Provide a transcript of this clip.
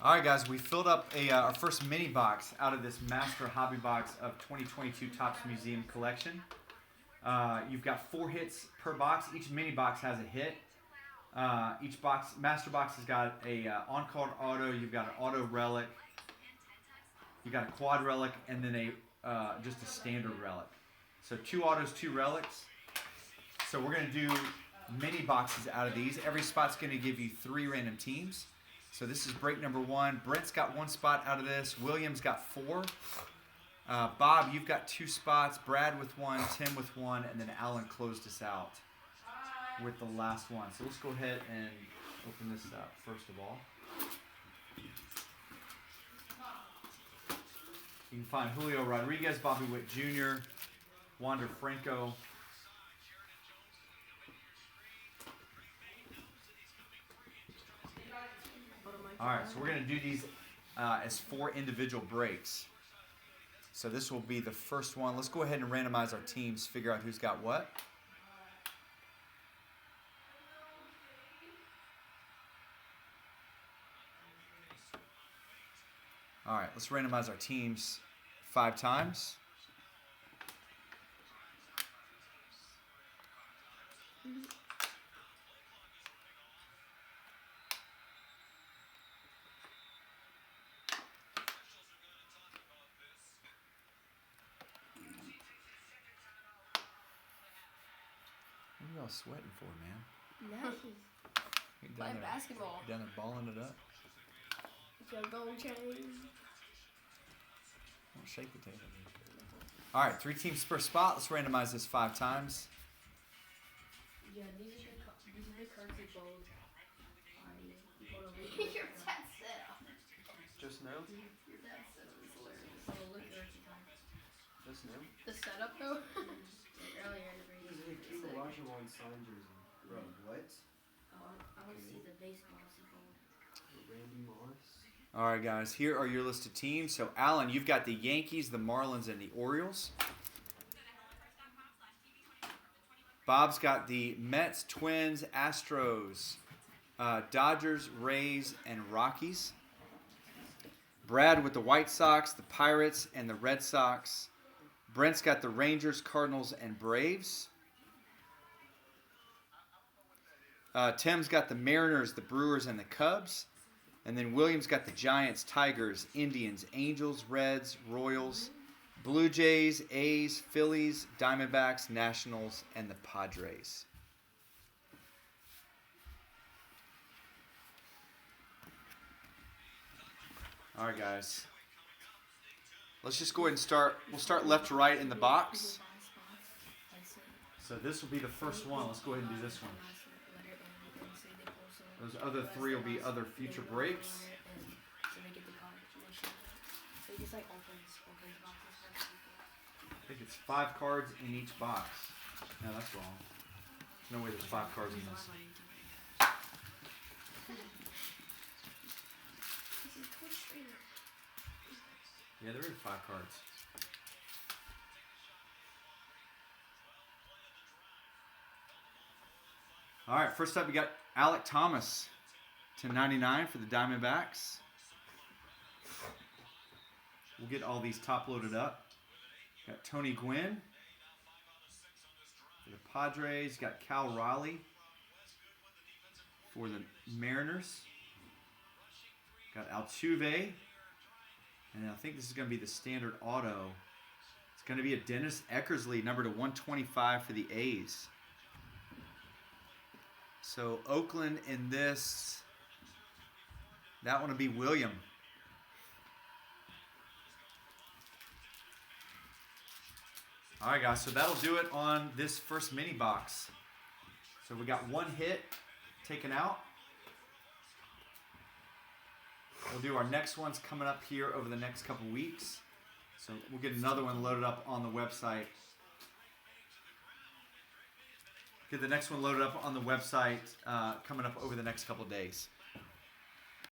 All right, guys, we filled up our first mini box out of this Master Hobby Box of 2022 Topps Museum Collection. You've got 4 hits per box. Each mini box has a hit. Each box, Master Box, has got a on-card auto. You've got an auto relic. You've got a quad relic, and then just a standard relic. So 2 autos, 2 relics. So we're going to do mini boxes out of these. Every spot's going to give you 3 random teams. So this is break number 1. Brent's got 1 spot out of this. William's got 4. Bob, you've got 2 spots. Brad with 1, Tim with 1, and then Alan closed us out with the last one. So let's go ahead and open this up first of all. You can find Julio Rodriguez, Bobby Witt Jr., Wander Franco. All right, so we're going to do these as 4 individual breaks. So this will be the first one. Let's go ahead and randomize our teams, figure out who's got what. All right, let's randomize our teams 5 times. What are y'all sweating for, man? Nothing. Playing basketball. Down there balling it up. It's your gold chain. Don't shake the table. All right, 3 teams per spot. Let's randomize this 5 times. Yeah, these are the cards we both. Your dad set up. Just now? Your dad set up is hilarious. Oh, look at it. Just now? The setup though? Earlier in the break. This is a King Olajuwon signed jersey. Bro, what? Oh, I want to see the baseball. Randy Moss. All right, guys, here are your list of teams. So, Alan, you've got the Yankees, the Marlins, and the Orioles. Bob's got the Mets, Twins, Astros, Dodgers, Rays, and Rockies. Brad with the White Sox, the Pirates, and the Red Sox. Brent's got the Rangers, Cardinals, and Braves. Tim's got the Mariners, the Brewers, and the Cubs. And then William's got the Giants, Tigers, Indians, Angels, Reds, Royals, Blue Jays, A's, Phillies, Diamondbacks, Nationals, and the Padres. All right, guys. Let's just go ahead and start. We'll start left to right in the box. So this will be the first one. Let's go ahead and do this one. Those other 3 will be other future breaks. I think it's 5 cards in each box. No, that's wrong. No way there's 5 cards in this. Yeah, there is 5 cards. All right, first up we got Alec Thomas to 99 for the Diamondbacks. We'll get all these top loaded up. Got Tony Gwynn for the Padres. Got Cal Raleigh for the Mariners. Got Altuve. And I think this is going to be the standard auto. It's going to be a Dennis Eckersley, number to 125 for the A's. So Oakland in this, that one will be William. All right, guys, so that'll do it on this first mini box. So we got 1 hit taken out. We'll do our next ones coming up here over the next couple weeks. So we'll get another one loaded up on the website. Get the next one loaded up on the website coming up over the next couple days.